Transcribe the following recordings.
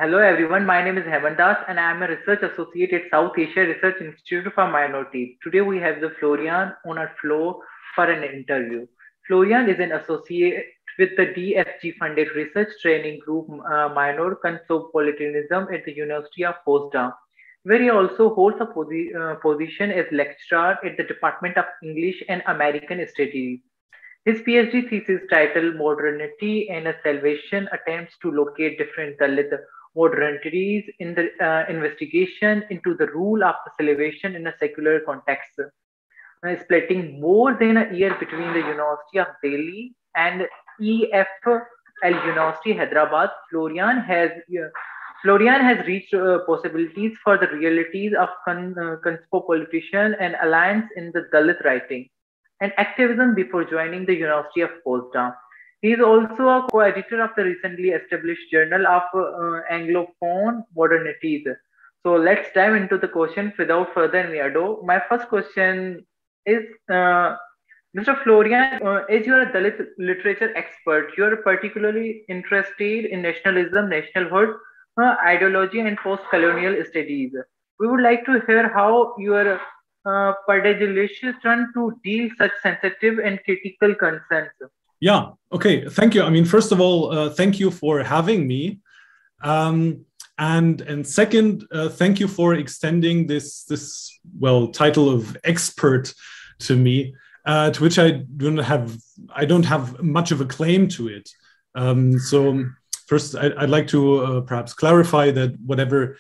Hello everyone, my name is Heman and I am a research associate at South Asia Research Institute for Minorities. Today we have the Florian on our floor for an interview. Florian is an associate with the DFG funded research training group Minor Consopolitanism at the University of Potsdam, where he also holds a position as lecturer at the Department of English and American Studies. His PhD thesis titled Modernity and a Salvation attempts to locate different Dalit modernities in the investigation into the rule of the salvation in a secular context, splitting more than a year between the University of Delhi and EFL University Hyderabad. Florian has reached possibilities for the realities of conspopolitical and alliance in the Dalit writing and activism before joining the University of Potsdam. He is also a co-editor of the recently established Journal of Anglophone Modernities. So let's dive into the questions without further ado. My first question is, Mr. Florian, as you are a Dalit literature expert, you are particularly interested in nationalism, nationalhood, ideology, and post-colonial studies. We would like to hear how your predilection to deal such sensitive and critical concerns. Yeah, okay, thank you. I mean, first of all, thank you for having me. And second, thank you for extending this title of expert to me, to which I don't have much of a claim to it. So first, I'd like to perhaps clarify that whatever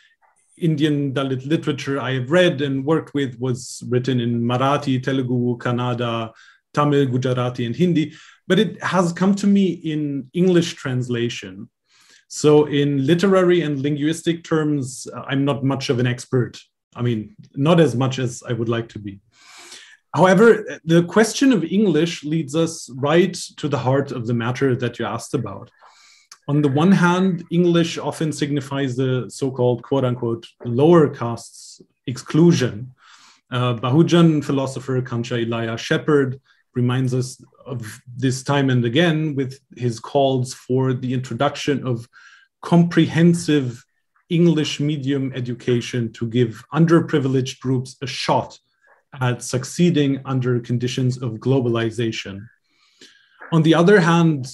Indian Dalit literature I have read and worked with was written in Marathi, Telugu, Kannada, Tamil, Gujarati, and Hindi, but it has come to me in English translation. So in literary and linguistic terms, I'm not much of an expert. I mean, not as much as I would like to be. However, the question of English leads us right to the heart of the matter that you asked about. On the one hand, English often signifies the so-called quote-unquote lower castes exclusion. Bahujan philosopher Kancha Ilaya Shepherd reminds us of this time and again with his calls for the introduction of comprehensive English medium education to give underprivileged groups a shot at succeeding under conditions of globalization. On the other hand,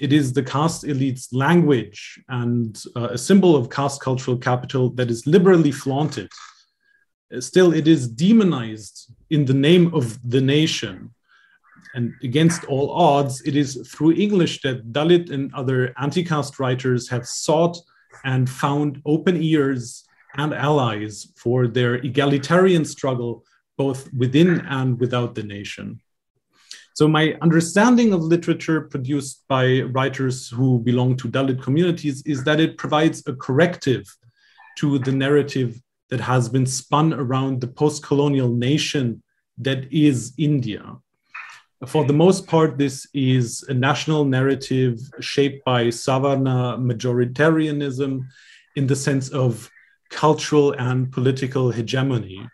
it is the caste elite's language and a symbol of caste cultural capital that is liberally flaunted. Still, it is demonized in the name of the nation. And against all odds, it is through English that Dalit and other anti-caste writers have sought and found open ears and allies for their egalitarian struggle, both within and without the nation. So my understanding of literature produced by writers who belong to Dalit communities is that it provides a corrective to the narrative that has been spun around the post-colonial nation that is India. For the most part, this is a national narrative shaped by Savarna majoritarianism in the sense of cultural and political hegemony.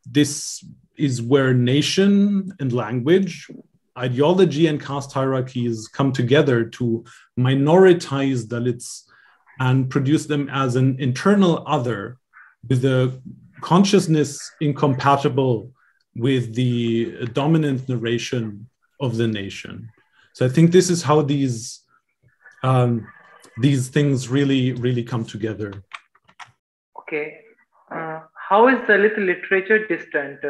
This is where nation and language, ideology and caste hierarchies come together to minoritize Dalits and produce them as an internal other with a consciousness incompatible with the dominant narration of the nation. So I think this is how these things really come together. Okay. How is Dalit literature distant?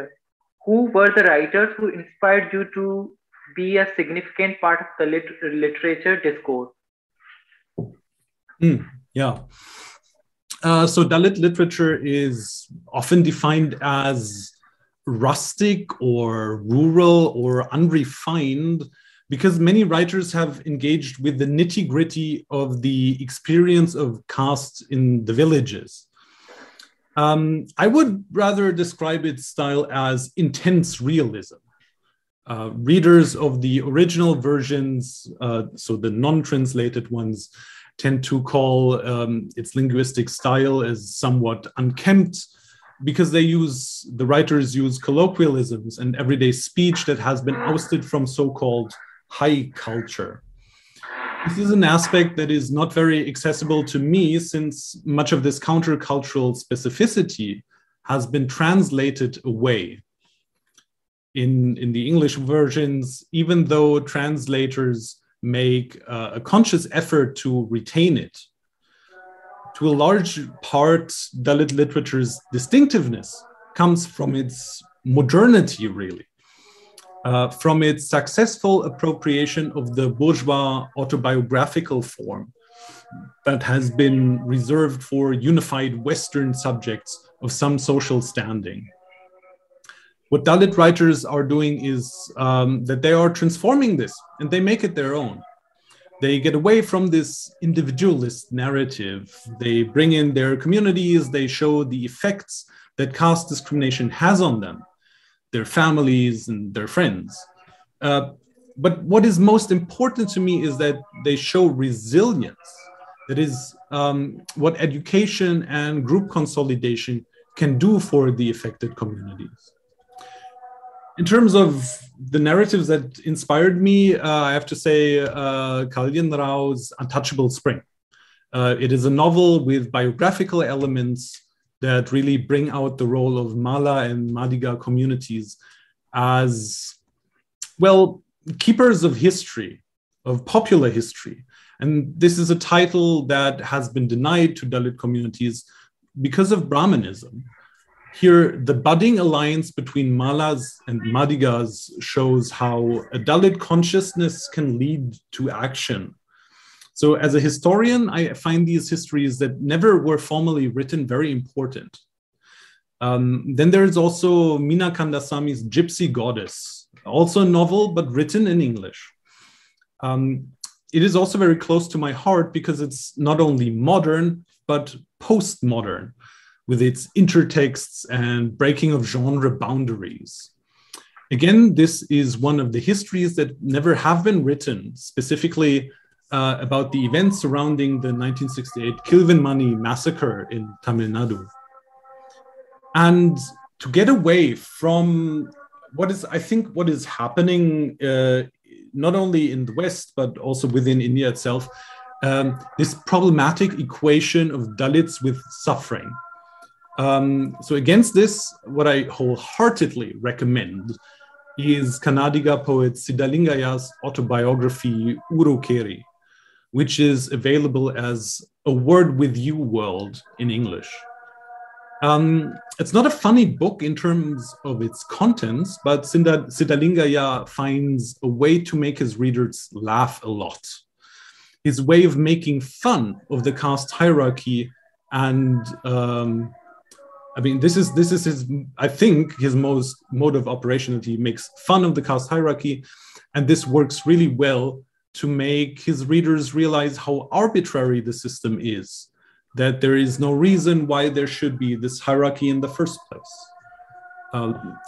Who were the writers who inspired you to be a significant part of the literature discourse? So Dalit literature is often defined as rustic or rural or unrefined because many writers have engaged with the nitty-gritty of the experience of caste in the villages. I would rather describe its style as intense realism. Readers of the original versions, so the non-translated ones, tend to call its linguistic style as somewhat unkempt because the writers use colloquialisms and everyday speech that has been ousted from so-called high culture. This is an aspect that is not very accessible to me, since much of this countercultural specificity has been translated away in the English versions, even though translators make a conscious effort to retain it. To a large part, Dalit literature's distinctiveness comes from its modernity, really. From its successful appropriation of the bourgeois autobiographical form that has been reserved for unified Western subjects of some social standing. What Dalit writers are doing is that they are transforming this and they make it their own. They get away from this individualist narrative. They bring in their communities, they show the effects that caste discrimination has on them, their families and their friends. But what is most important to me is that they show resilience. That is what education and group consolidation can do for the affected communities. In terms of the narratives that inspired me, I have to say Kalyan Rao's Untouchable Spring. It is a novel with biographical elements that really bring out the role of Mala and Madiga communities as, well, keepers of history, of popular history. And this is a title that has been denied to Dalit communities because of Brahmanism. Here, the budding alliance between Malas and Madigas shows how a Dalit consciousness can lead to action. So as a historian, I find these histories that never were formally written very important. Then there's also Meena Kandaswamy's Gypsy Goddess, also a novel, but written in English. It is also very close to my heart because it's not only modern, but postmodern, with its intertexts and breaking of genre boundaries. Again, this is one of the histories that never have been written, specifically about the events surrounding the 1968 Kilvanmani massacre in Tamil Nadu. And to get away from what is happening not only in the West, but also within India itself, this problematic equation of Dalits with suffering. So against this, what I wholeheartedly recommend is Kannadiga poet Siddhalingaya's autobiography, Urukeri, which is available as A Word With You World in English. It's not a funny book in terms of its contents, but Siddhalingaya finds a way to make his readers laugh a lot. His way of making fun of the caste hierarchy and this is his, I think, his most mode of operation, that he makes fun of the caste hierarchy. And this works really well to make his readers realize how arbitrary the system is, that there is no reason why there should be this hierarchy in the first place.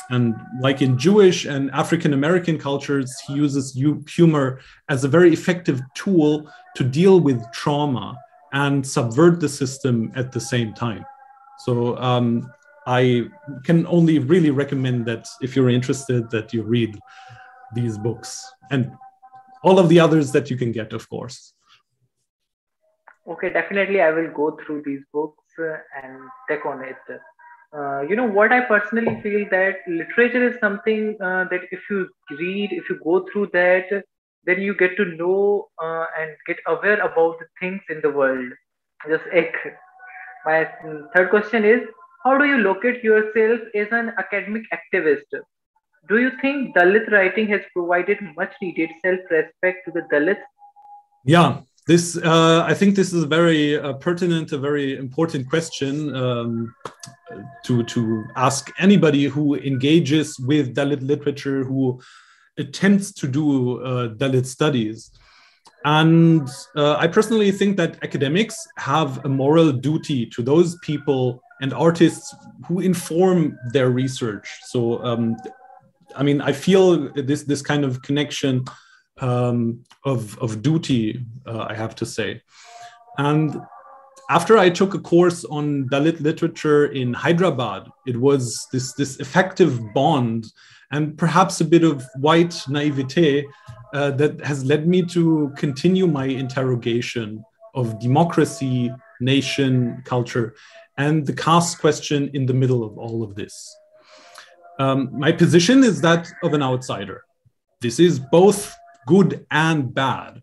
And like in Jewish and African-American cultures, he uses humor as a very effective tool to deal with trauma and subvert the system at the same time. So I can only really recommend that if you're interested, that you read these books and all of the others that you can get, of course. Okay, definitely I will go through these books and check on it. What I personally feel that literature is something that if you read, if you go through that, then you get to know and get aware about the things in the world. Just my third question is, how do you locate yourself as an academic activist? Do you think Dalit writing has provided much needed self-respect to the Dalits? Yeah, I think this is a very pertinent, a very important question to ask anybody who engages with Dalit literature, who attempts to do Dalit studies. And I personally think that academics have a moral duty to those people and artists who inform their research. So, I feel this kind of connection of duty, I have to say. And after I took a course on Dalit literature in Hyderabad, it was this effective bond and perhaps a bit of white naivete that has led me to continue my interrogation of democracy, nation, culture, and the caste question in the middle of all of this. My position is that of an outsider. This is both good and bad.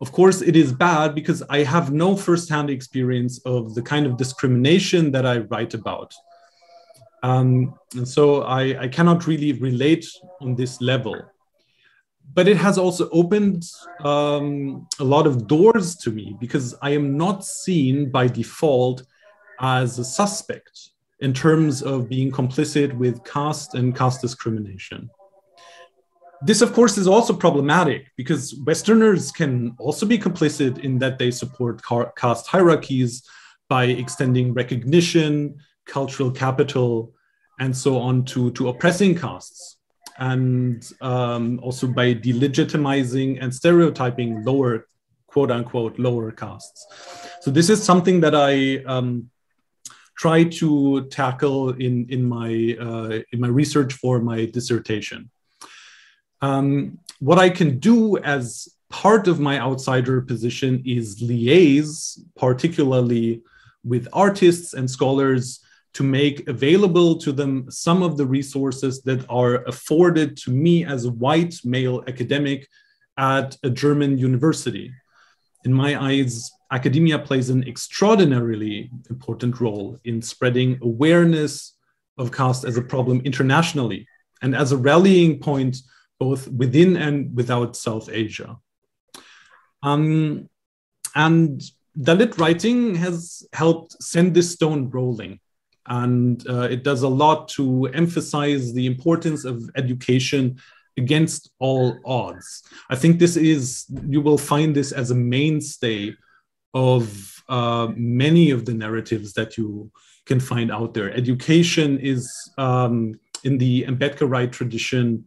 Of course, it is bad because I have no firsthand experience of the kind of discrimination that I write about. And so I cannot really relate on this level. But it has also opened a lot of doors to me because I am not seen by default as a suspect in terms of being complicit with caste and caste discrimination. This, of course, is also problematic because Westerners can also be complicit in that they support caste hierarchies by extending recognition, cultural capital, and so on to oppressing castes, and also by delegitimizing and stereotyping lower, quote unquote, lower castes. So this is something that I try to tackle in my research for my dissertation. What I can do as part of my outsider position is liaise, particularly with artists and scholars, to make available to them some of the resources that are afforded to me as a white male academic at a German university. In my eyes, academia plays an extraordinarily important role in spreading awareness of caste as a problem internationally and as a rallying point both within and without South Asia. And Dalit writing has helped send this stone rolling. And it does a lot to emphasize the importance of education against all odds. I think this is, you will find this as a mainstay of many of the narratives that you can find out there. Education is, in the Ambedkarite tradition,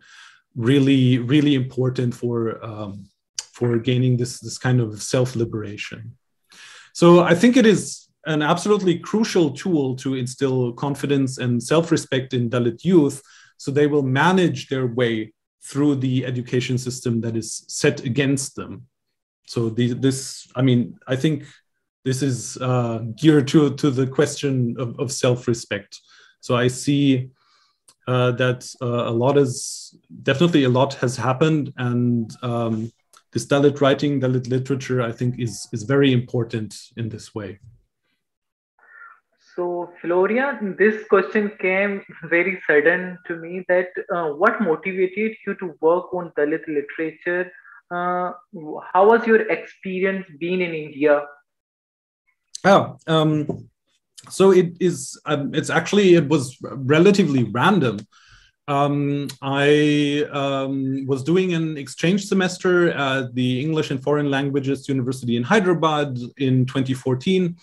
really, really important for gaining this kind of self-liberation. So I think it is an absolutely crucial tool to instill confidence and self-respect in Dalit youth so they will manage their way through the education system that is set against them. So I think this is geared to the question of self-respect. So I see that definitely a lot has happened, and this Dalit writing, Dalit literature, I think is very important in this way. So Florian, this question came very sudden to me that what motivated you to work on Dalit literature? How was your experience being in India? So it was relatively random. I was doing an exchange semester at the English and Foreign Languages University in Hyderabad in 2014.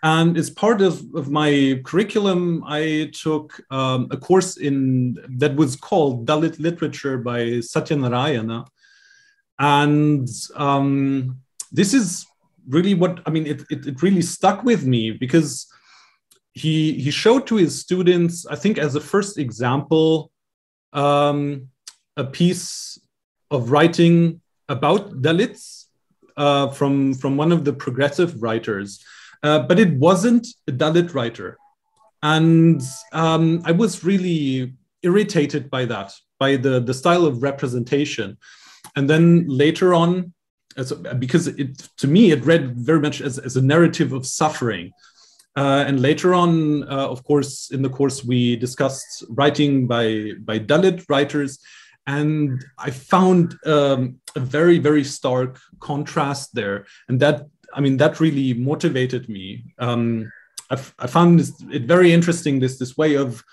And as part of my curriculum, I took a course that was called Dalit Literature by Satyanarayana. And this is really it really stuck with me because he showed to his students, I think as a first example, a piece of writing about Dalits from one of the progressive writers. But it wasn't a Dalit writer. And I was really irritated by that, by the style of representation. And then later on, because to me, it read very much as a narrative of suffering. And later on, of course, in the course, we discussed writing by Dalit writers. And I found a very, very stark contrast there. And that really motivated me. I found it very interesting, this way of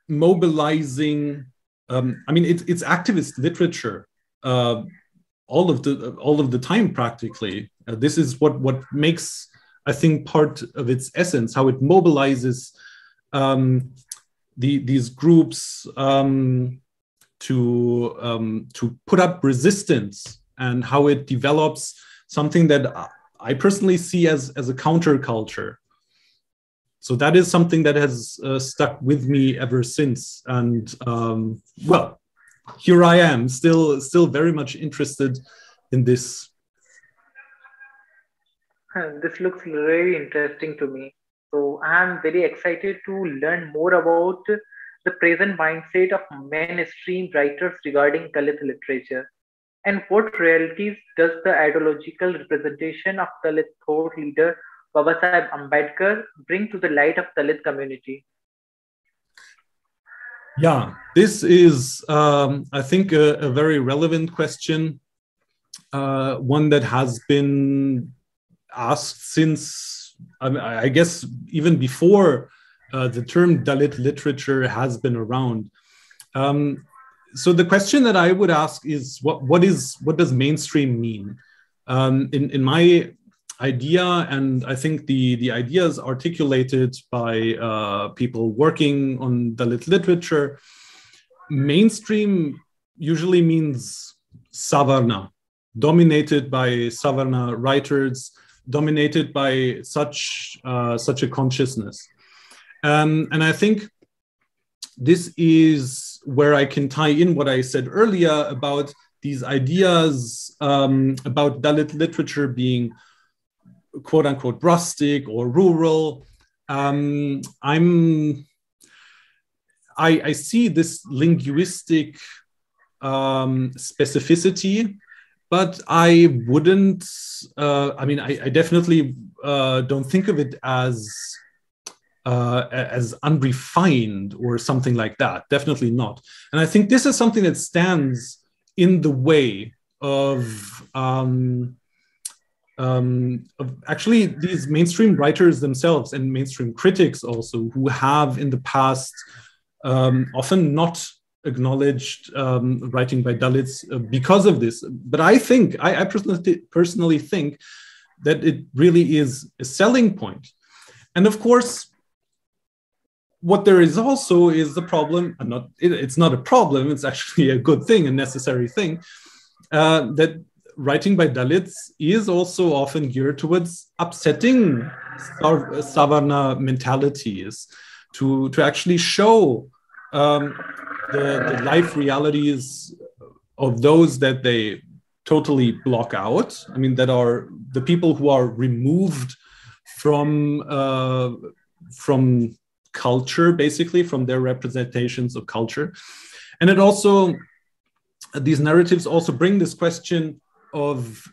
mobilizing. It's activist literature all of the time practically. This is what makes, I think, part of its essence, how it mobilizes these groups to put up resistance, and how it develops something that I personally see as a counterculture. So that is something that has stuck with me ever since. And well, here I am, still very much interested in this. This looks very interesting to me. So I'm very excited to learn more about the present mindset of mainstream writers regarding Dalit literature. And what realities does the ideological representation of Dalit thought leader Babasaheb Ambedkar bring to the light of Dalit community? Yeah, this is, I think, a very relevant question, one that has been asked since, I guess, even before the term Dalit literature has been around. So the question that I would ask is, what does mainstream mean? In my idea, and I think the ideas articulated by people working on Dalit literature, mainstream usually means Savarna, dominated by Savarna writers, dominated by such a consciousness. And I think this is where I can tie in what I said earlier about these ideas about Dalit literature being quote unquote rustic or rural. I see this linguistic specificity, but I wouldn't, I definitely don't think of it as unrefined or something like that. Definitely not. And I think this is something that stands in the way of actually these mainstream writers themselves and mainstream critics also, who have in the past often not acknowledged writing by Dalits because of this. But I think, I personally think that it really is a selling point. And of course, what there is also is the problem, it's not a problem, it's actually a good thing, a necessary thing, that writing by Dalits is also often geared towards upsetting Savarna mentalities, to actually show the life realities of those that they totally block out. I mean, that are the people who are removed from culture, basically, from their representations of culture. And it also, these narratives also bring this question of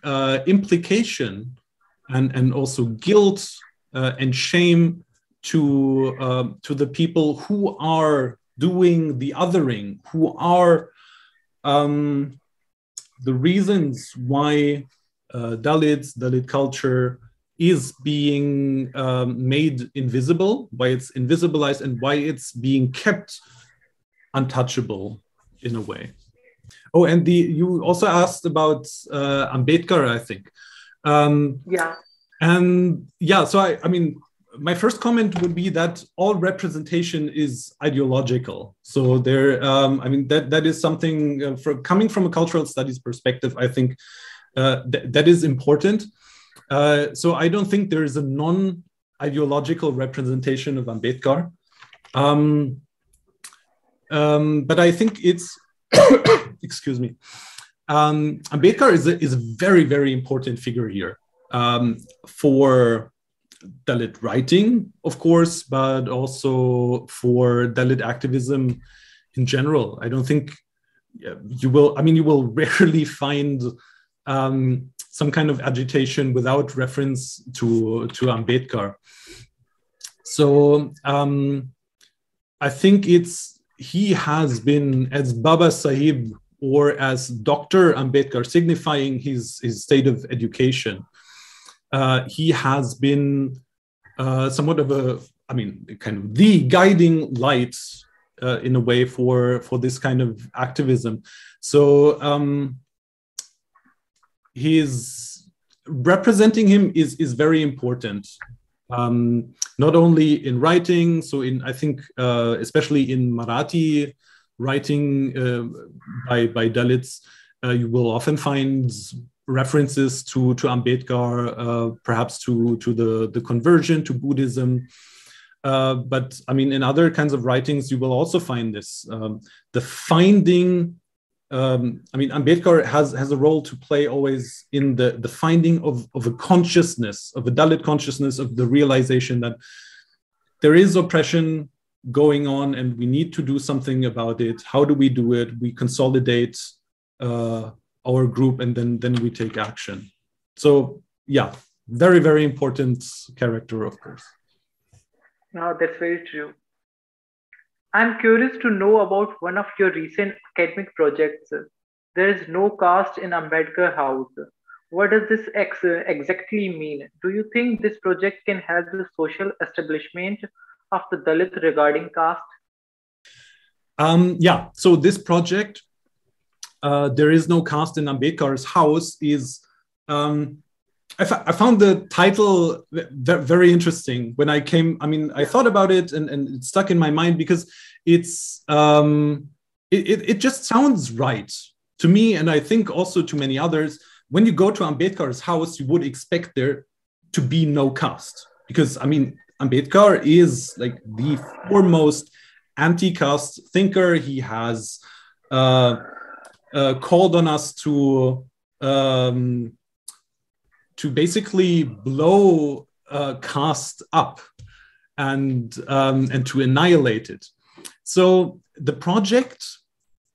implication and also guilt and shame to the people who are doing the othering, who are the reasons why Dalit culture is being made invisible, why it's invisibilized, and why it's being kept untouchable in a way. Oh, and you also asked about Ambedkar, I think. Yeah. And yeah, so I mean, my first comment would be that all representation is ideological. So there, I mean, that is something coming from a cultural studies perspective, I think that is important. So I don't think there is a non-ideological representation of Ambedkar. But I think it's, excuse me, Ambedkar is a very, very important figure here for Dalit writing, of course, but also for Dalit activism in general. I don't think you will, I mean, you will rarely find some kind of agitation without reference to Ambedkar. So I think he has been, as Baba Sahib or as Dr. Ambedkar, signifying his state of education. He has been somewhat of a, I mean, kind of the guiding light in a way for this kind of activism. So his representing him is very important, not only in writing. So I think especially in Marathi writing by Dalits, you will often find references to Ambedkar, perhaps to the conversion to Buddhism. But I mean, in other kinds of writings, you will also find this. The finding, I mean, Ambedkar has a role to play always in the finding of a consciousness, of a Dalit consciousness, of the realization that there is oppression going on and we need to do something about it. How do we do it? We consolidate our group and then we take action. So yeah, very, very important character, of course. No, that's very true. I'm curious to know about one of your recent academic projects. There is no caste in Ambedkar House. What does this exactly mean? Do you think this project can help the social establishment of the Dalit regarding caste? Yeah, so this project, There is no caste in Ambedkar's house, is I found the title very interesting when I came. I mean, I thought about it and it stuck in my mind because it's it just sounds right to me, and I think also to many others. When you go to Ambedkar's house, you would expect there to be no caste, because I mean, Ambedkar is like the foremost anti-caste thinker. He has called on us to basically blow caste up and to annihilate it. So the project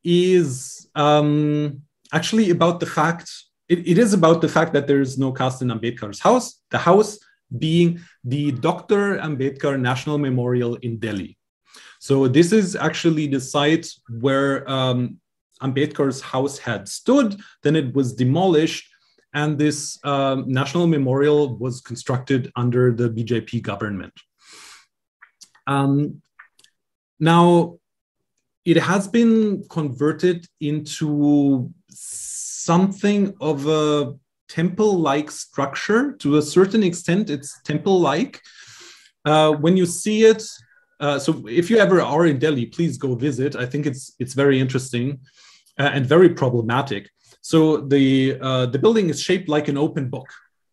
is actually about the fact. It is about the fact that there is no caste in Ambedkar's house. The house being the Dr. Ambedkar National Memorial in Delhi. So this is actually the site where Ambedkar's house had stood. Then it was demolished, and this national memorial was constructed under the BJP government. Now, it has been converted into something of a temple-like structure. To a certain extent, it's temple-like. When you see it, so if you ever are in Delhi, please go visit. I think it's very interesting and very problematic. So the building is shaped like an open book.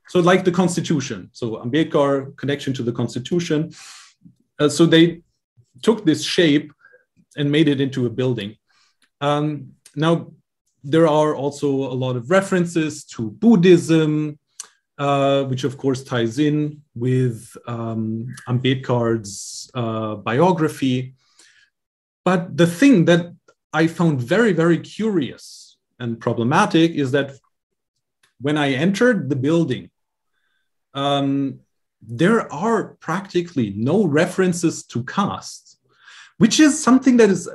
So like the Constitution. So Ambedkar, connection to the Constitution. So they took this shape and made it into a building. Now, there are also a lot of references to Buddhism, which of course ties in with Ambedkar's biography. But the thing that I found very, very curious and problematic is that when I entered the building, there are practically no references to caste, which is something that is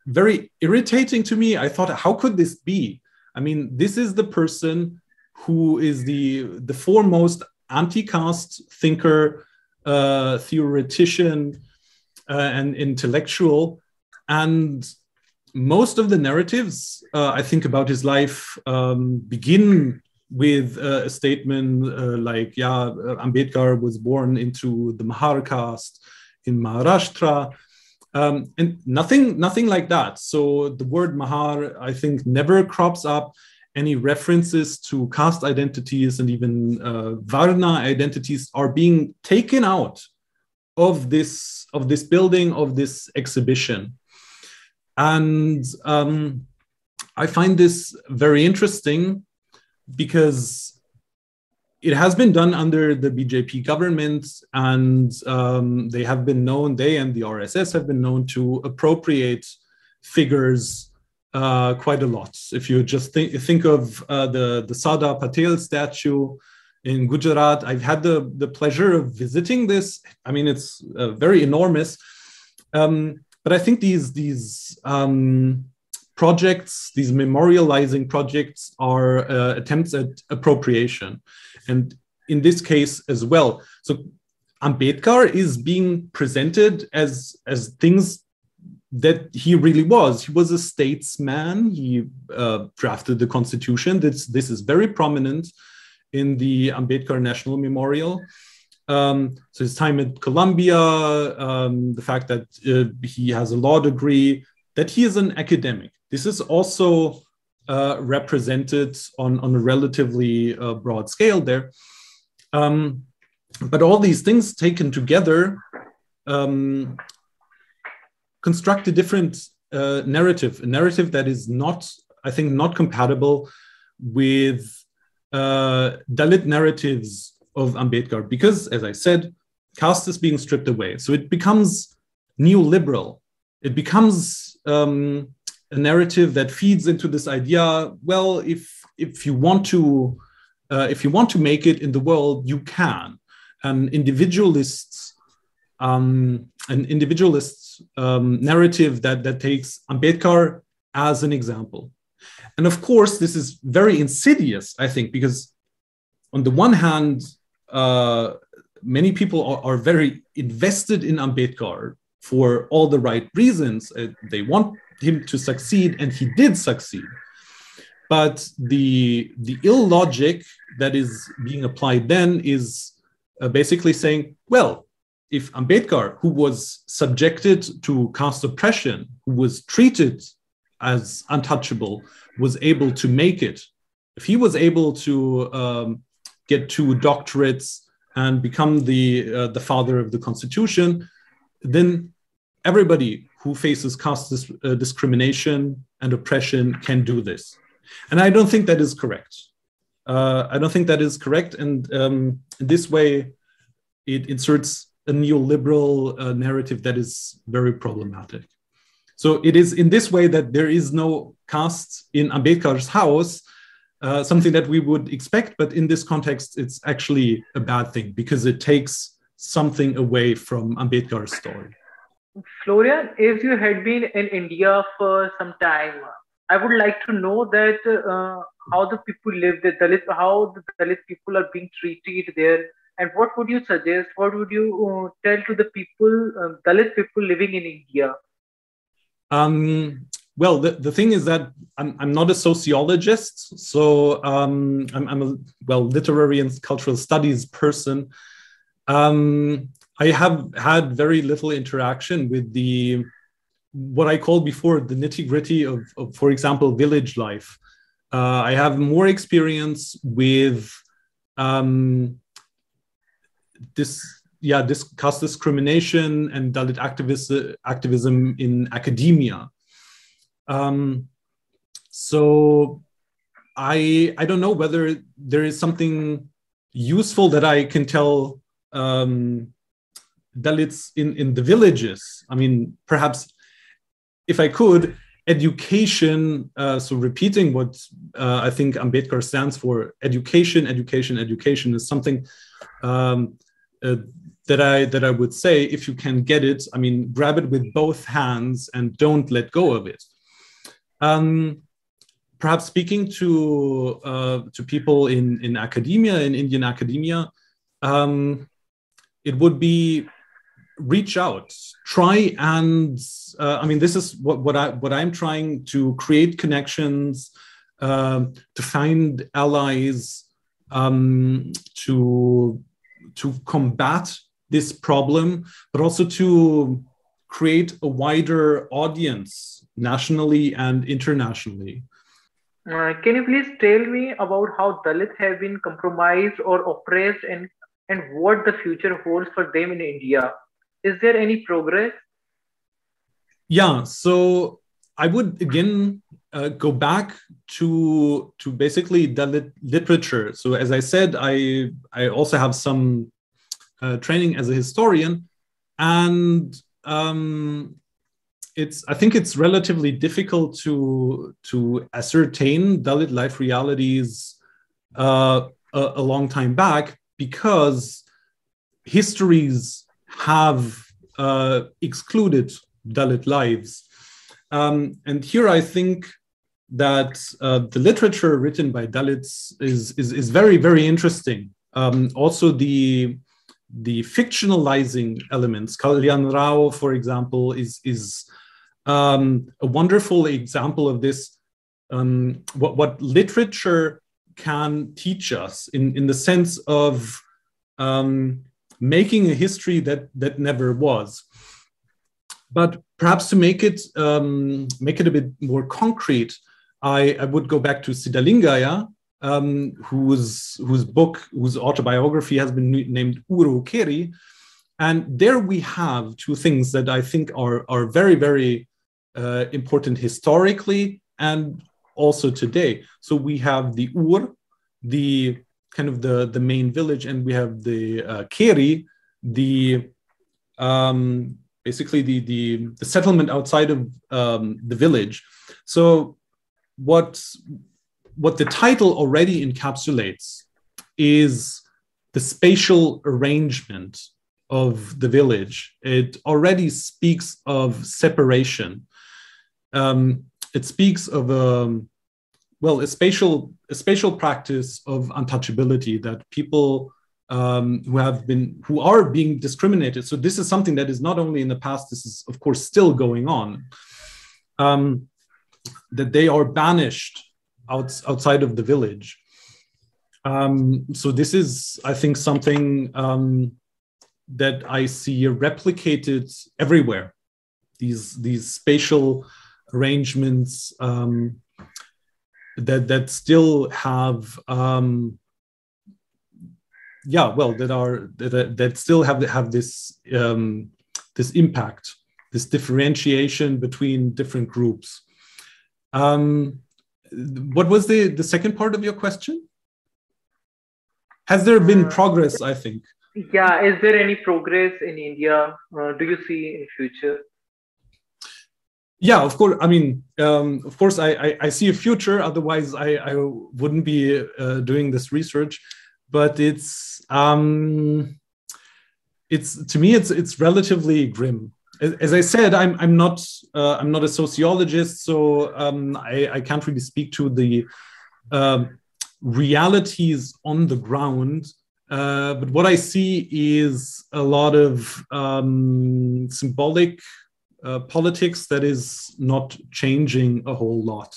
very irritating to me. I thought, how could this be? I mean, this is the person who is the foremost anti-caste thinker, theoretician, and intellectual. And most of the narratives, I think, about his life begin with a statement like, yeah, Ambedkar was born into the Mahar caste in Maharashtra. And nothing like that. So the word Mahar, I think, never crops up. Any references to caste identities and even Varna identities are being taken out of this building, of this exhibition. And I find this very interesting because it has been done under the BJP government, and they have been known, they and the RSS have been known to appropriate figures quite a lot. If you just think of the Sardar Patel statue in Gujarat, I've had the pleasure of visiting this. I mean, it's very enormous. But I think these projects, these memorializing projects, are attempts at appropriation. And in this case as well. So Ambedkar is being presented as things that he really was. He was a statesman. He drafted the Constitution. This is very prominent in the Ambedkar National Memorial. So his time at Columbia, the fact that he has a law degree, that he is an academic. This is also represented on a relatively broad scale there. But all these things taken together construct a different narrative, a narrative that is not, I think, not compatible with Dalit narratives of Ambedkar, because, as I said, caste is being stripped away. So it becomes neoliberal. It becomes a narrative that feeds into this idea, well, if you want to make it in the world, you can. An individualist narrative that takes Ambedkar as an example. And of course, this is very insidious, I think, because on the one hand, many people are very invested in Ambedkar for all the right reasons. They want him to succeed, and he did succeed. But the ill logic that is being applied then is basically saying, well, if Ambedkar, who was subjected to caste oppression, who was treated as untouchable, was able to make it, if he was able to get 2 doctorates and become the father of the Constitution, then everybody who faces caste discrimination and oppression can do this. And I don't think that is correct. I don't think that is correct. And in this way, it inserts a neoliberal narrative that is very problematic. So it is in this way that there is no caste in Ambedkar's house, something that we would expect, but in this context, it's actually a bad thing because it takes something away from Ambedkar's story. Florian, as you had been in India for some time, I would like to know that how the people live, how the Dalit people are being treated there, and what would you suggest? What would you tell to the people, Dalit people living in India? Well, the thing is that I'm not a sociologist, so I'm a literary and cultural studies person. I have had very little interaction with what I called before the nitty-gritty of, for example, village life. I have more experience with this caste discrimination and Dalit activism in academia. So I don't know whether there is something useful that I can tell Dalits in the villages. I mean, perhaps if I could, education, so repeating what I think Ambedkar stands for, education is something that I would say, if you can get it, I mean, grab it with both hands and don't let go of it. Perhaps speaking to people in academia, in Indian academia, it would be reach out, try and I mean, this is what I'm trying to create connections, to find allies, to combat this problem, but also to create a wider audience nationally and internationally. Can you please tell me about how Dalits have been compromised or oppressed, and what the future holds for them in India? Is there any progress? Yeah, so I would again go back to basically Dalit literature. So as I said, I also have some training as a historian, and I think it's relatively difficult to ascertain Dalit life realities a long time back, because histories have excluded Dalit lives. And here I think that the literature written by Dalits is very, very interesting. Also the fictionalizing elements. Kalyan Rao, for example, is a wonderful example of this. What literature can teach us in the sense of making a history that never was. But perhaps to make it a bit more concrete, I would go back to Siddhalingaya, whose autobiography has been named Uru Keri. And there we have two things that I think are very, very important historically and also today. So we have the Ur, the kind of the main village, and we have the Keri, the basically the settlement outside of the village. So what the title already encapsulates is the spatial arrangement of the village. It already speaks of separation. It speaks of a spatial practice of untouchability, that people who are being discriminated. So this is something that is not only in the past, this is of course still going on, that they are banished outside of the village. So this is, I think, something that I see replicated everywhere. These spatial arrangements that still have that still have this this impact, this differentiation between different groups. What was the second part of your question? Has there been progress, I think? Yeah, is there any progress in India? Do you see in future? Yeah, of course. I mean, of course, I see a future. Otherwise, I wouldn't be doing this research. But it's to me, it's relatively grim. As I said, I'm not a sociologist, so I can't really speak to the realities on the ground. But what I see is a lot of symbolic politics that is not changing a whole lot.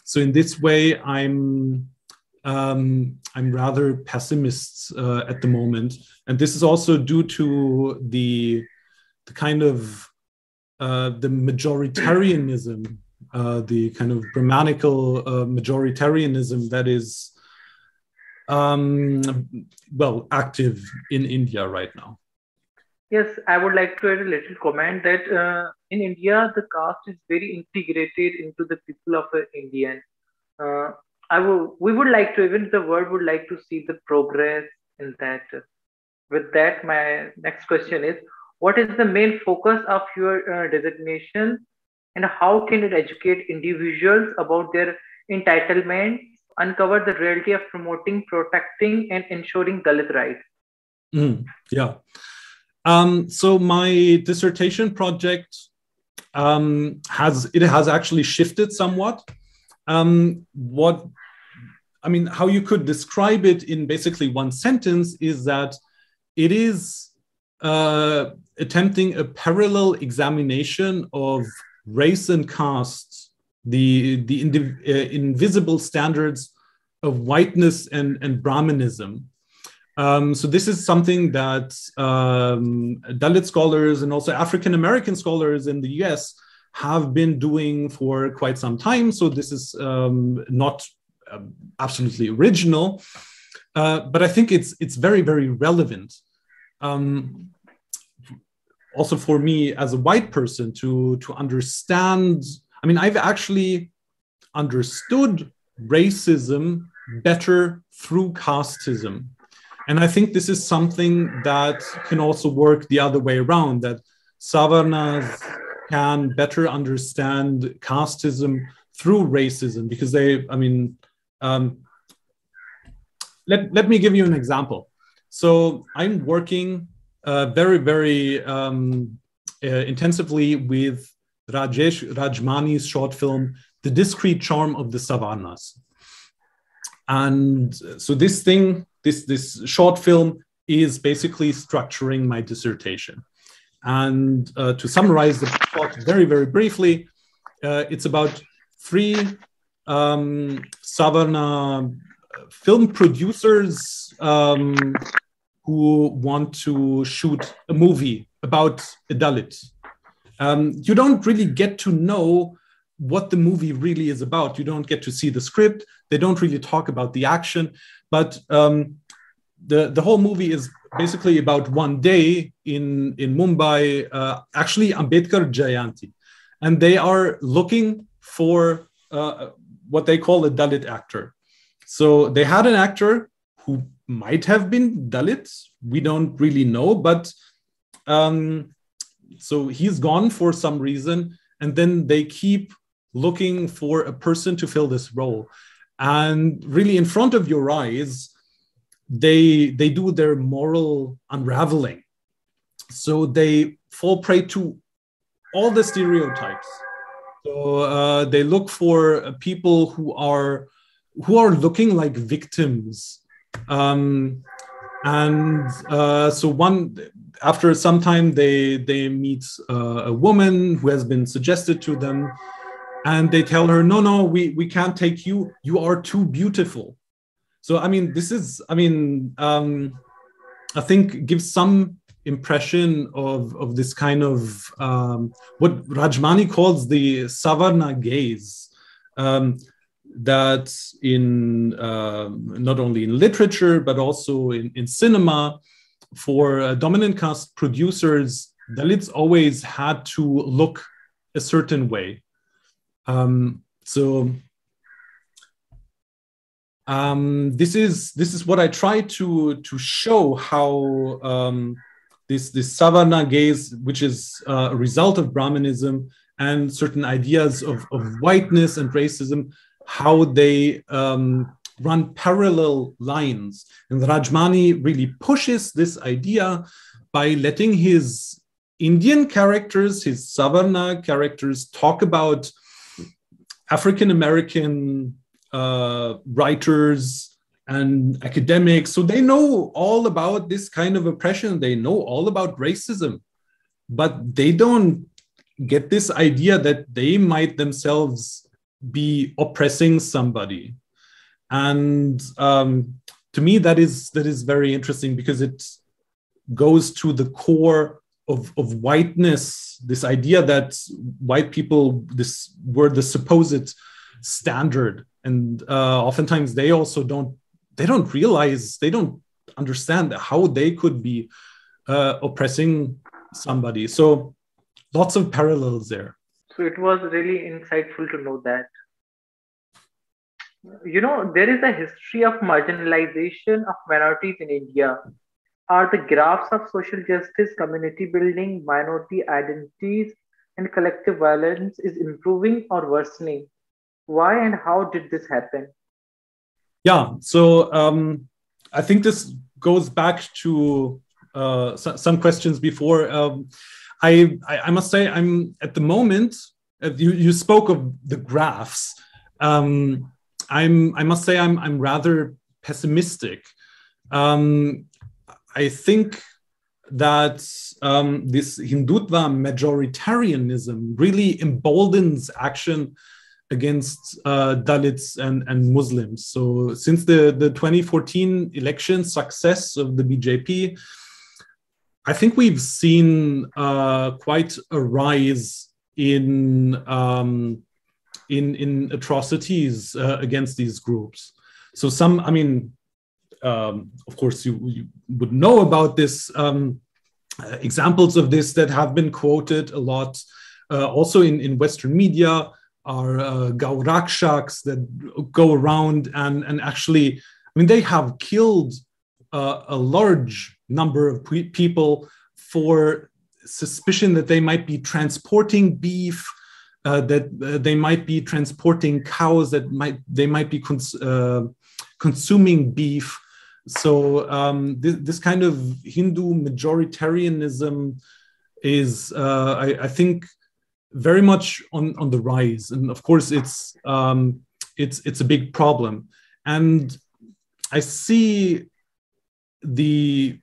So in this way, I'm rather pessimist at the moment, and this is also due to the kind of the majoritarianism, the kind of grammatical majoritarianism that is active in India right now. Yes, I would like to add a little comment that in India, the caste is very integrated into the people of Indian. We would like to, even the world would like to see the progress in that. With that, my next question is, what is the main focus of your designation, and how can it educate individuals about their entitlements, uncover the reality of promoting, protecting, and ensuring Dalit rights? Yeah. So my dissertation project has actually shifted somewhat. How you could describe it in basically one sentence is that it is attempting a parallel examination of race and caste, the invisible standards of whiteness and Brahmanism. So this is something that Dalit scholars and also African American scholars in the US have been doing for quite some time. So this is not absolutely original, but I think it's very, very relevant. Also for me as a white person to understand, I've actually understood racism better through casteism. And I think this is something that can also work the other way around, that Savarnas can better understand casteism through racism, because let me give you an example. So I'm working very, very intensively with Rajesh Rajmani's short film, The Discrete Charm of the Savarnas. And so this short film is basically structuring my dissertation. And to summarize the plot very, very briefly, it's about three Savarna film producers who want to shoot a movie about a Dalit. You don't really get to know what the movie really is about. You don't get to see the script. They don't really talk about the action, but the whole movie is basically about one day in Mumbai, actually Ambedkar Jayanti, and they are looking for what they call a Dalit actor. So they had an actor who might have been Dalit. We don't really know, but so he's gone for some reason, and then they keep looking for a person to fill this role. And really in front of your eyes, they do their moral unraveling. So they fall prey to all the stereotypes. So they look for people who are looking like victims. So after some time, they meet a woman who has been suggested to them, and they tell her, no, we can't take you. You are too beautiful. So, I mean, I think gives some impression of this kind of what Rajmani calls the Savarna gaze, that in not only in literature, but also in cinema, for dominant caste producers, Dalits always had to look a certain way. This is what I try to show, how this Savarna gaze, which is a result of Brahmanism and certain ideas of whiteness and racism, how they run parallel lines. And Rajmani really pushes this idea by letting his Indian characters, his Savarna characters, talk about African-American writers and academics. So they know all about this kind of oppression. They know all about racism, but they don't get this idea that they might themselves be oppressing somebody. And to me, that is very interesting, because it goes to the core of whiteness, this idea that white people were the supposed standard. And oftentimes they also don't realize, they don't understand how they could be oppressing somebody. So lots of parallels there. So it was really insightful to know that. You know, there is a history of marginalization of minorities in India. Are the graphs of social justice, community building, minority identities, and collective violence is improving or worsening? Why and how did this happen? Yeah, so I think this goes back to some questions before. I must say, I'm at the moment, you spoke of the graphs. I must say I'm rather pessimistic. I think that this Hindutva majoritarianism really emboldens action against Dalits and Muslims. So since the 2014 election success of the BJP, I think we've seen quite a rise in atrocities against these groups. So some, I mean, of course, you would know about this, examples of this that have been quoted a lot, also in Western media, are Gaurakshaks that go around and actually, I mean, they have killed a large number of people for suspicion that they might be transporting beef, that they might be transporting cows, that they might be consuming beef. So this kind of Hindu majoritarianism is, I think, very much on the rise, and of course it's a big problem. And I see the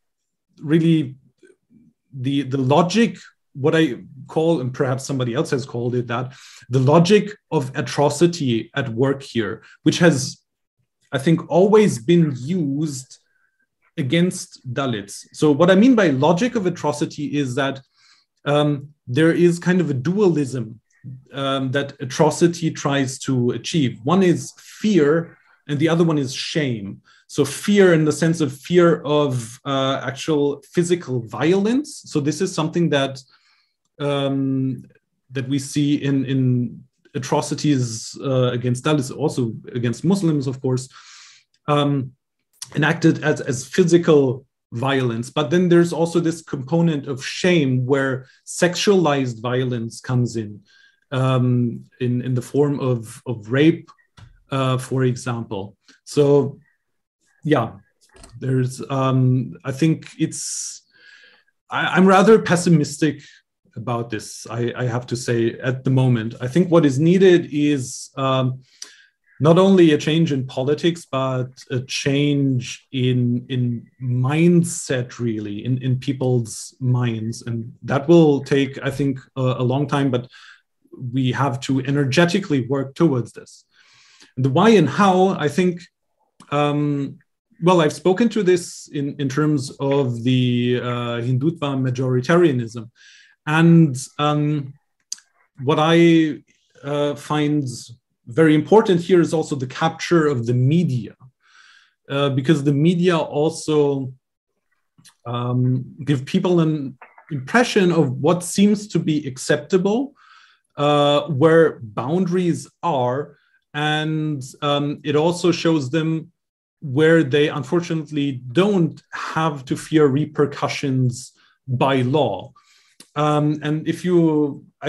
logic, what I call, and perhaps somebody else has called it that, the logic of atrocity at work here, which has, I think, always been used against Dalits. So what I mean by logic of atrocity is that there is kind of a dualism that atrocity tries to achieve. One is fear, and the other one is shame. So fear in the sense of fear of actual physical violence. So this is something that that we see in atrocities against Dalits, also against Muslims, of course, enacted as physical violence. But then there's also this component of shame where sexualized violence comes in the form of rape, for example. So yeah, there's I think I'm rather pessimistic about this, I have to say, at the moment. I think what is needed is not only a change in politics, but a change in mindset, really, in people's minds. And that will take, I think, a long time, but we have to energetically work towards this. And the why and how, I think, well, I've spoken to this in terms of the Hindutva majoritarianism. And what I find very important here is also the capture of the media, because the media also give people an impression of what seems to be acceptable, where boundaries are, and it also shows them where they unfortunately don't have to fear repercussions by law. And I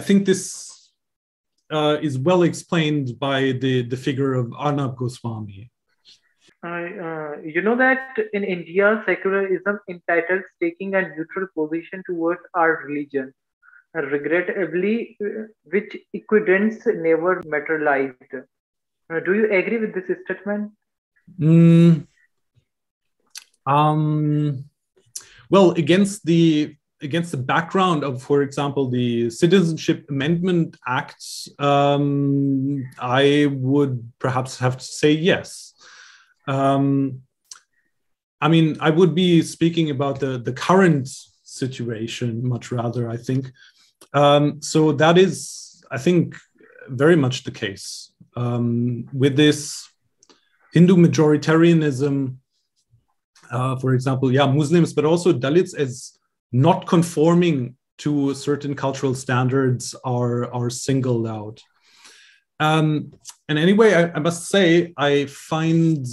think this is well explained by the figure of Aruna Goswami. You know that in India, secularism entitles taking a neutral position towards our religion. Regrettably, which equidence never materialized. Do you agree with this statement? Well, against the background of, for example, the Citizenship Amendment Act, I would perhaps have to say yes. I mean, I would be speaking about the current situation much rather, I think. So that is, I think, very much the case. With this Hindu majoritarianism, for example, Muslims, but also Dalits as not conforming to certain cultural standards are singled out. And anyway, I must say, I find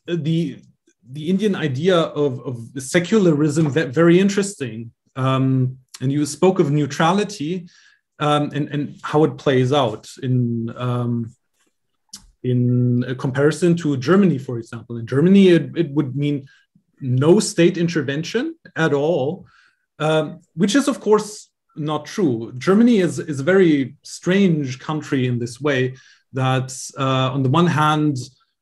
the Indian idea of secularism very interesting. And you spoke of neutrality and how it plays out in a comparison to Germany, for example. In Germany, it would mean no state intervention at all, which is, of course, not true. Germany is a very strange country in this way that, on the one hand,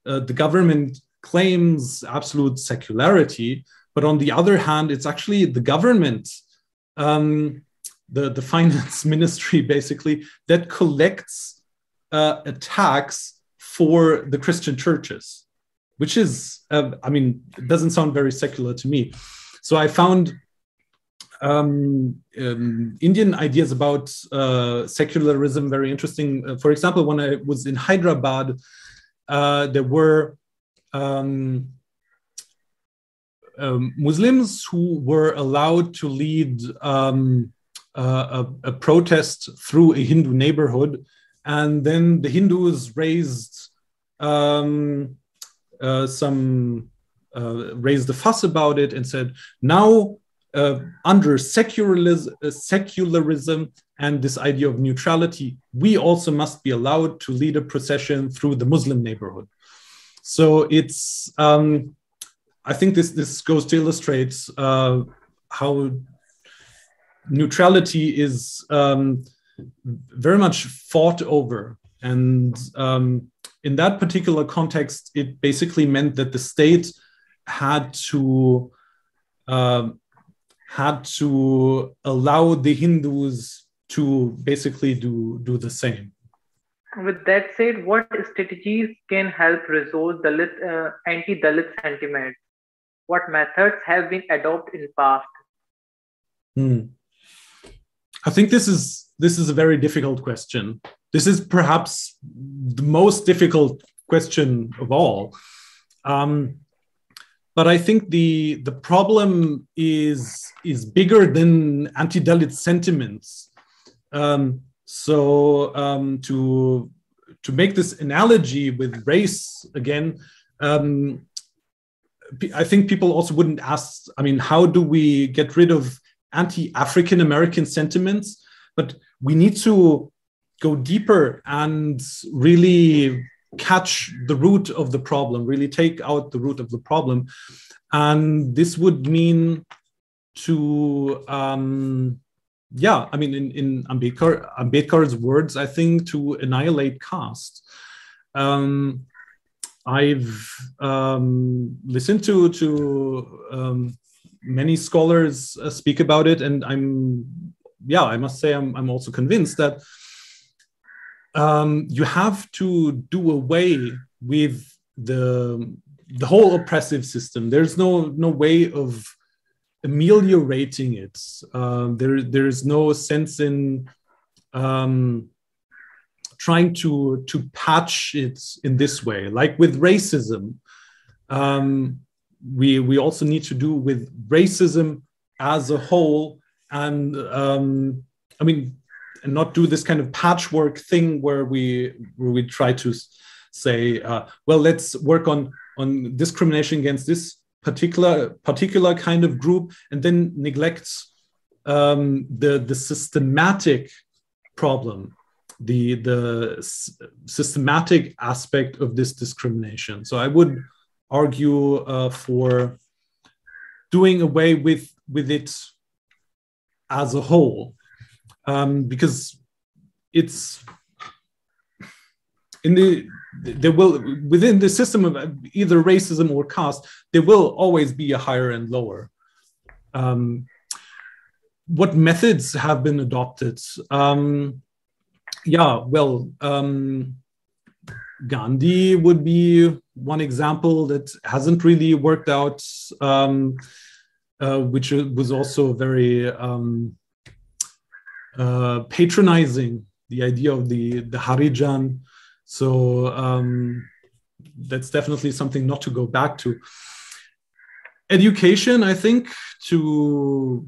the government claims absolute secularity, but on the other hand, it's actually the government, the finance ministry, basically, that collects a tax for the Christian churches, which is, I mean, it doesn't sound very secular to me. So I found Indian ideas about secularism very interesting. For example, when I was in Hyderabad, there were Muslims who were allowed to lead a protest through a Hindu neighborhood, and then the Hindus raised raised a fuss about it and said, now under secularism and this idea of neutrality, we also must be allowed to lead a procession through the Muslim neighborhood. So it's, I think this goes to illustrate how neutrality is very much fought over. And in that particular context, it basically meant that the state had to allow the Hindus to basically do the same. With that said, what strategies can help resolve anti-Dalit sentiments? What methods have been adopted in the past? I think this is a very difficult question. This is perhaps the most difficult question of all. But I think the problem is bigger than anti-Dalit sentiments. To make this analogy with race again, I think people also wouldn't ask, I mean, how do we get rid of anti-African American sentiments? But we need to go deeper and really catch the root of the problem, really take out the root of the problem. And this would mean to, I mean, in Ambedkar's words, I think, to annihilate caste. I've listened to many scholars speak about it, and I must say I'm also convinced that you have to do away with the whole oppressive system. There's no way of ameliorating it. There's no sense in trying to patch it in this way. Like with racism, we also need to do with racism as a whole, and I mean, and not do this kind of patchwork thing where we try to say, well, let's work on discrimination against this particular kind of group, and then neglect the systematic problem, the systematic aspect of this discrimination. So I would argue for doing away with it as a whole, because it's within the system of either racism or caste, there will always be a higher and lower. What methods have been adopted? Gandhi would be one example that hasn't really worked out, which was also very patronizing, the idea of the Harijan. So that's definitely something not to go back to. Education, I think, to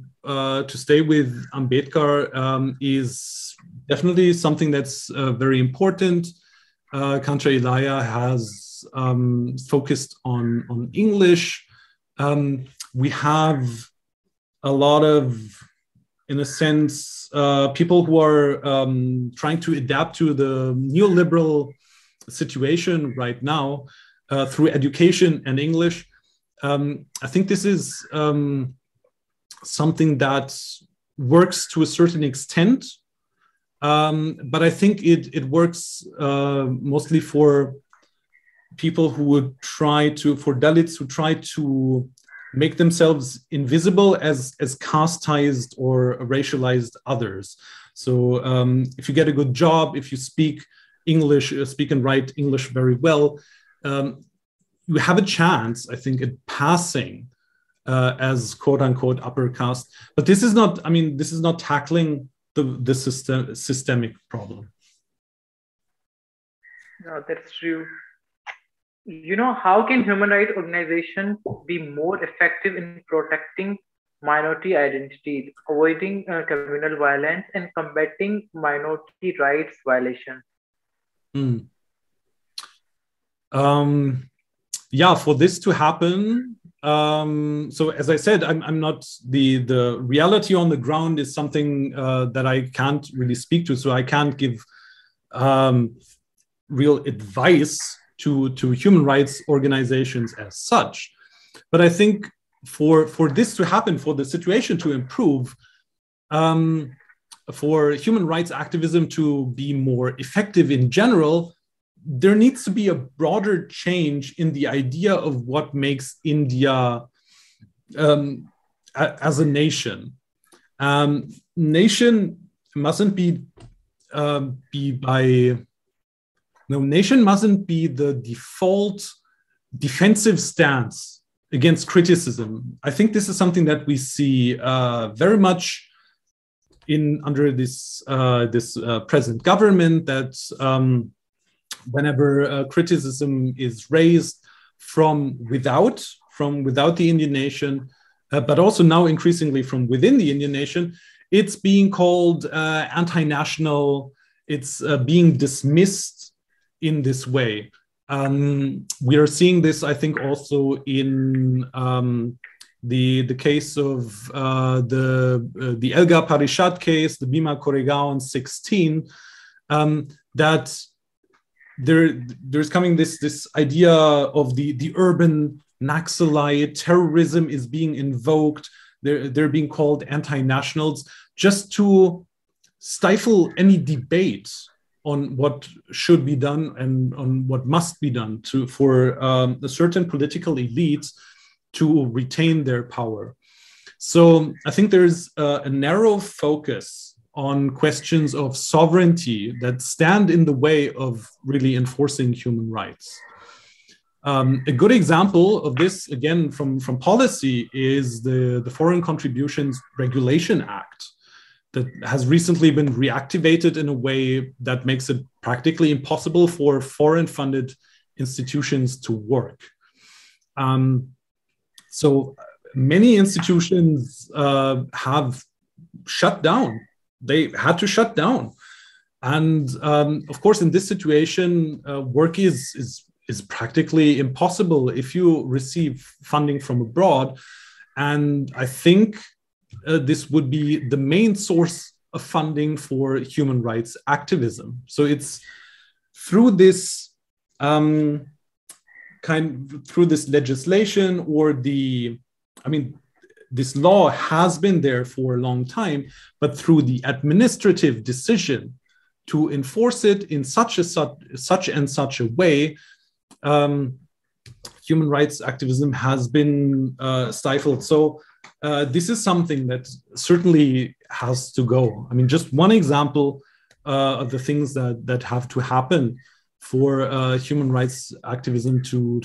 stay with Ambedkar, is definitely something that's very important. Kantra Ilaya has focused on English. We have a lot of, in a sense, people who are trying to adapt to the neoliberal situation right now through education and English. I think this is something that works to a certain extent, but I think it works mostly for people who would for dalits who try to make themselves invisible as casteized or racialized others. So if you get a good job, if you speak English, speak and write English very well, you have a chance, I think, at passing as quote unquote upper caste. But this is not, I mean, this is not tackling the systemic problem. No, that's true. You know, how can human rights organizations be more effective in protecting minority identities, avoiding communal violence, and combating minority rights violations? For this to happen, so as I said, I'm not, the reality on the ground is something that I can't really speak to, so I can't give real advice to human rights organizations as such. But I think for this to happen, for the situation to improve, for human rights activism to be more effective in general, there needs to be a broader change in the idea of what makes India as a nation. Nation mustn't be nation mustn't be the default defensive stance against criticism. I think this is something that we see very much under this present government that whenever criticism is raised from without the Indian nation, but also now increasingly from within the Indian nation, it's being called anti-national. It's being dismissed in this way. We are seeing this, I think, also in the case of the Elgar Parishad case, the Bhima Koregaon 16, that there's coming this idea of the urban Naxalite terrorism is being invoked. They're being called anti-nationals just to stifle any debate on what should be done and on what must be done for a certain political elite to retain their power. So I think there's a narrow focus on questions of sovereignty that stand in the way of really enforcing human rights. A good example of this, again, from policy, is the Foreign Contributions Regulation Act that has recently been reactivated in a way that makes it practically impossible for foreign-funded institutions to work. So many institutions have shut down. They had to shut down. And of course, in this situation, work is practically impossible if you receive funding from abroad. And I think this would be the main source of funding for human rights activism. So it's through this through this legislation or this law has been there for a long time, but through the administrative decision to enforce it in such a way, human rights activism has been stifled. So this is something that certainly has to go. I mean, just one example of the things that have to happen for human rights activism to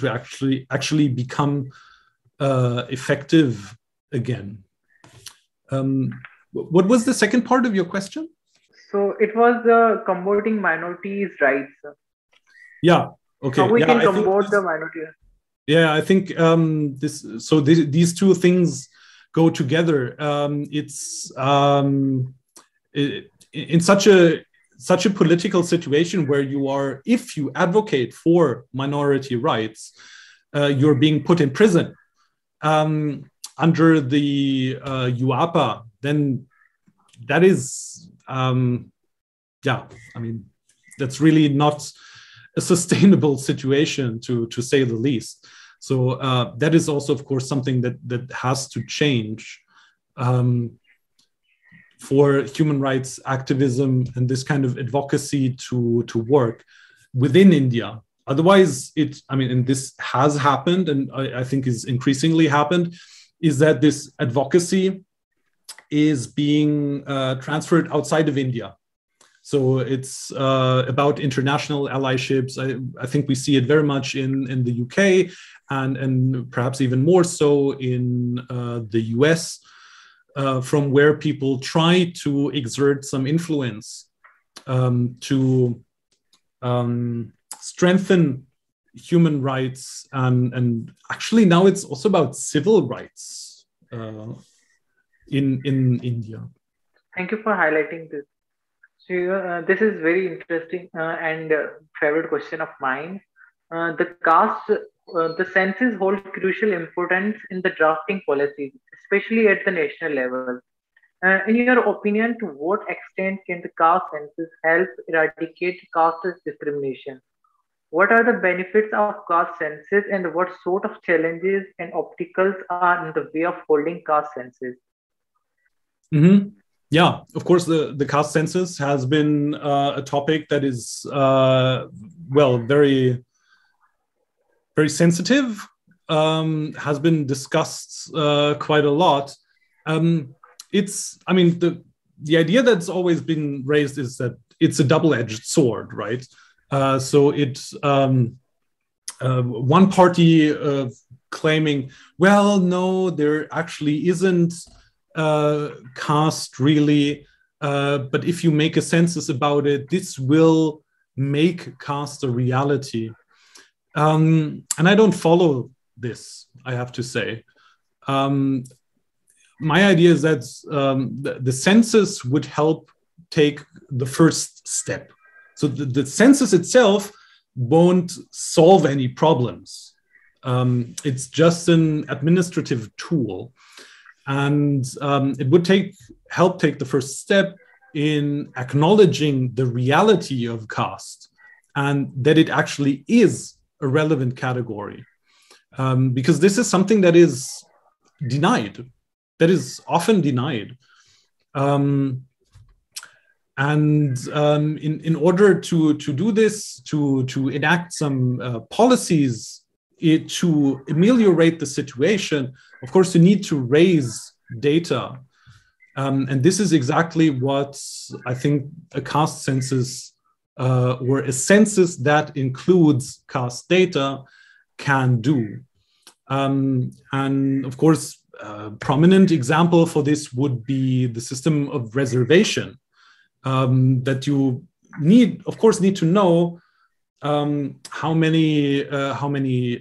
actually become effective again. What was the second part of your question? So it was combating minorities' rights. Yeah. Okay. How we can combat the minorities? Yeah, I think these two things go together. It's in such a political situation where if you advocate for minority rights, you're being put in prison under the UAPA. Then that is, that's really not a sustainable situation, to say the least. So that is also, of course, something that has to change for human rights activism and this kind of advocacy to work within India. Otherwise, and this has happened, and I think is increasingly happened, is that this advocacy is being transferred outside of India. So it's about international allyships. I think we see it very much in the UK and perhaps even more so in the US, from where people try to exert some influence to strengthen human rights. And actually now it's also about civil rights in India. Thank you for highlighting this. So this is very interesting and favorite question of mine. The census hold crucial importance in the drafting policies, especially at the national level. In your opinion, to what extent can the caste census help eradicate caste discrimination? What are the benefits of caste census, and what sort of challenges and obstacles are in the way of holding caste census? Mm-hmm. Yeah, of course, the caste census has been a topic that is, very, very sensitive, has been discussed quite a lot. The idea that's always been raised is that it's a double-edged sword, right? So it's one party claiming, well, no, there actually isn't caste really. but if you make a census about it, this will make caste a reality. And I don't follow this, I have to say. My idea is that the census would help take the first step. So the census itself won't solve any problems. It's just an administrative tool. And it would help take the first step in acknowledging the reality of caste and that it actually is a relevant category. Because this is something that is denied, that is often denied. In order to do this, to enact some policies to ameliorate the situation, of course, you need to raise data. And this is exactly what I think a caste census or a census that includes caste data can do. And of course, a prominent example for this would be the system of reservation, that you of course, need to know how many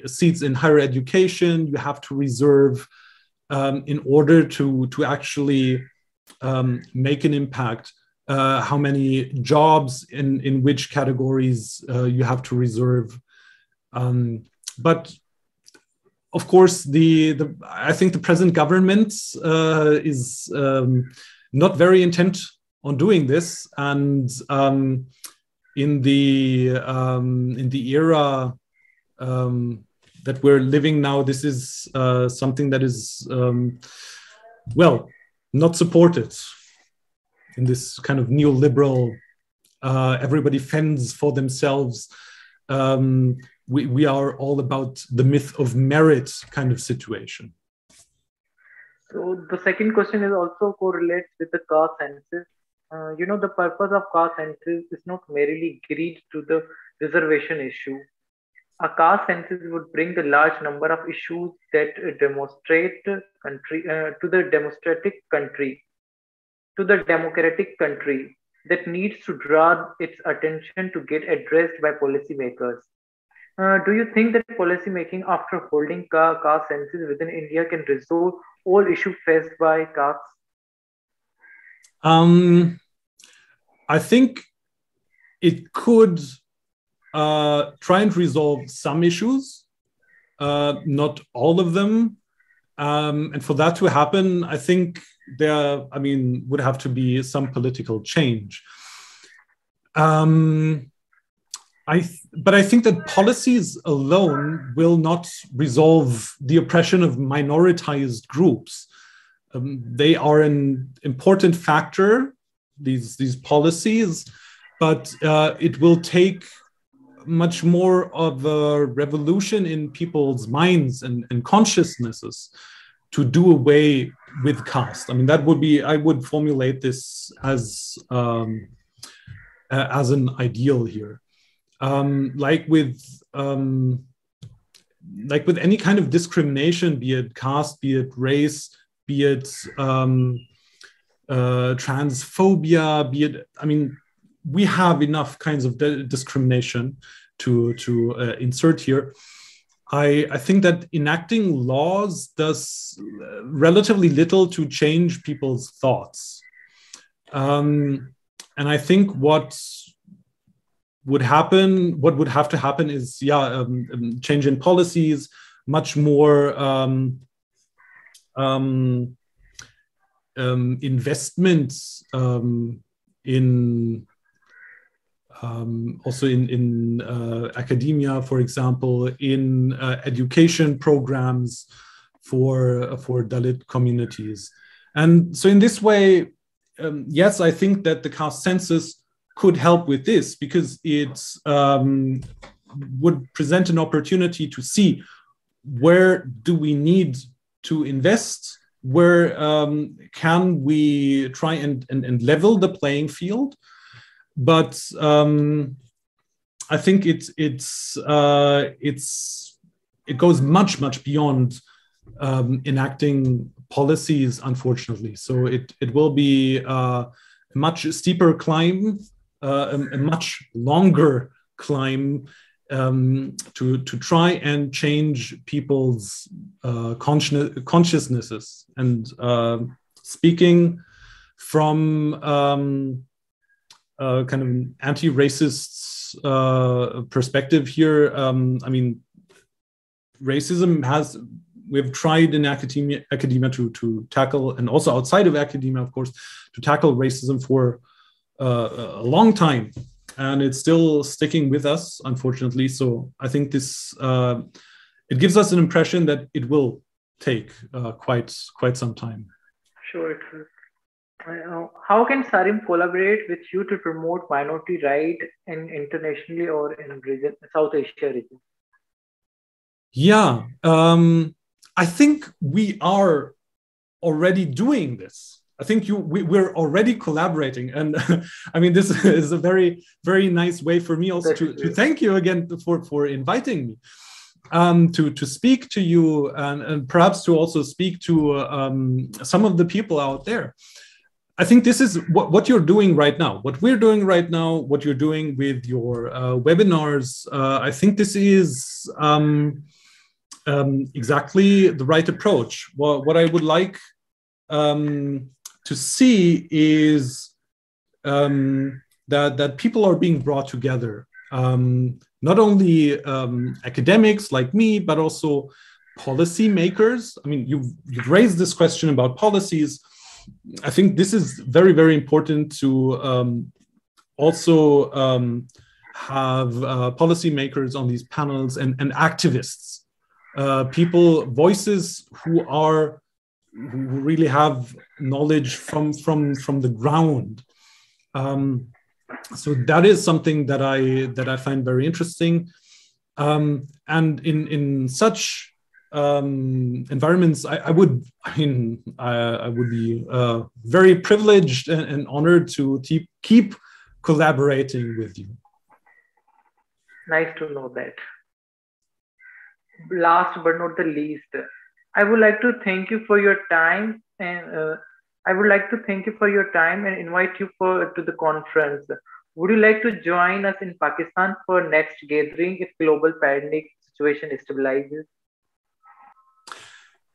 seats in higher education you have to reserve in order to actually make an impact, how many jobs in which categories you have to reserve. But of course, I think the present government is not very intent on doing this, and in the era that we're living now, this is something that is well, not supported in this kind of neoliberal, everybody fends for themselves. We are all about the myth of merit kind of situation. So the second question is also correlates with the caste census. The purpose of caste census is not merely greed to the reservation issue. A caste census would bring the large number of issues that demonstrate to the democratic country that needs to draw its attention to get addressed by policymakers. Do you think that policy making after holding caste census within India can resolve all issues faced by castes? I think it could try and resolve some issues, not all of them. And for that to happen, I think would have to be some political change. But I think that policies alone will not resolve the oppression of minoritized groups. They are an important factor, these policies, but it will take much more of a revolution in people's minds and consciousnesses to do away with caste. I mean, I would formulate this as an ideal here. Like with any kind of discrimination, be it caste, be it race, be it transphobia, be it, we have enough kinds of discrimination to insert here. I think that enacting laws does relatively little to change people's thoughts. And I think what would have to happen is, change in policies, much more investments in also in academia, for example, in education programs for Dalit communities. And so in this way, yes, I think that the caste census could help with this, because it would present an opportunity to see where do we need to invest, where can we try and level the playing field. But I think it goes much beyond enacting policies, unfortunately. So it will be much steeper climb, a much longer climb to try and change people's consciousnesses. And speaking from kind of an anti-racist perspective here, I mean, racism we've tried in academia to tackle, and also outside of academia, of course, to tackle racism for a long time, and it's still sticking with us, unfortunately. So I think this it gives us an impression that it will take quite some time. Sure, it will. How can SARIM collaborate with you to promote minority rights internationally or in region, South Asia region? Yeah, I think we are already doing this. I think we're already collaborating, and I mean, this is a very, very nice way for me also to thank you again for inviting me to speak to you, and perhaps to also speak to some of the people out there. I think this is what you're doing right now, what we're doing right now, what you're doing with your webinars. I think this is exactly the right approach. What I would like to see is that people are being brought together. Not only academics like me, but also policy makers. I mean, you've raised this question about policies. I think this is very, very important to also have policymakers on these panels and activists, voices who really have knowledge from the ground. So that is something that I find very interesting, and in such environments, I would be very privileged and honored to keep collaborating with you. Nice to know that. Last but not the least, I would like to thank you for your time, and invite you to the conference. Would you like to join us in Pakistan for next gathering if global pandemic situation stabilizes?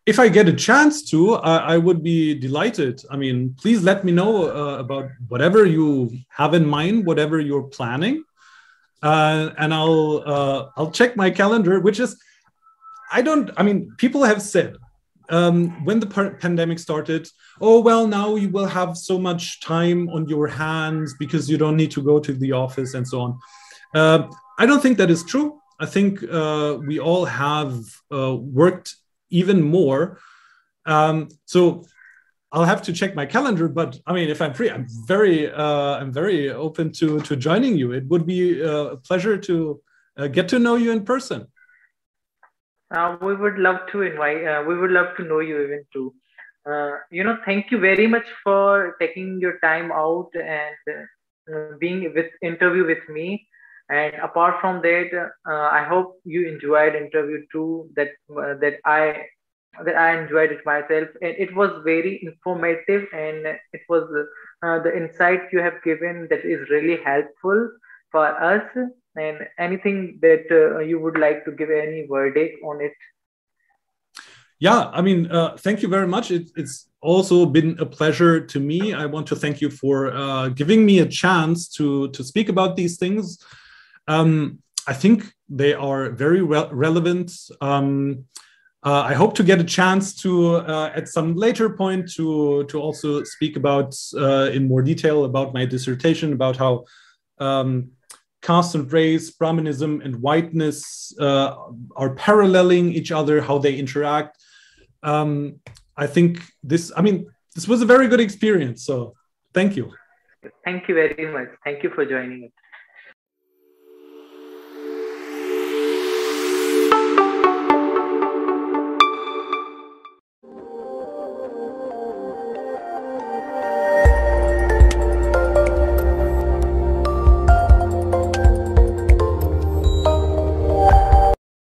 If I get a chance to, I would be delighted. I mean, please let me know about whatever you have in mind, whatever you're planning, and I'll check my calendar. Which is, people have said when the pandemic started, oh well, now you will have so much time on your hands because you don't need to go to the office and so on. I don't think that is true. I think we all have worked even more. So I'll have to check my calendar, but I mean, if I'm free, I'm very open to joining you. It would be a pleasure to get to know you in person. We would love to invite. We would love to know you even too. Thank you very much for taking your time out and being interview with me. And apart from that, I hope you enjoyed interview too. That I enjoyed it myself, and it was very informative. And it was the insight you have given that is really helpful for us. And anything that you would like to give any verdict on it? Yeah, I mean, thank you very much. It's also been a pleasure to me. I want to thank you for giving me a chance to speak about these things. I think they are very relevant. I hope to get a chance to, at some later point, to also speak about in more detail about my dissertation, about how caste and race, Brahmanism and whiteness are paralleling each other, how they interact. I think this was a very good experience. So thank you. Thank you very much. Thank you for joining us.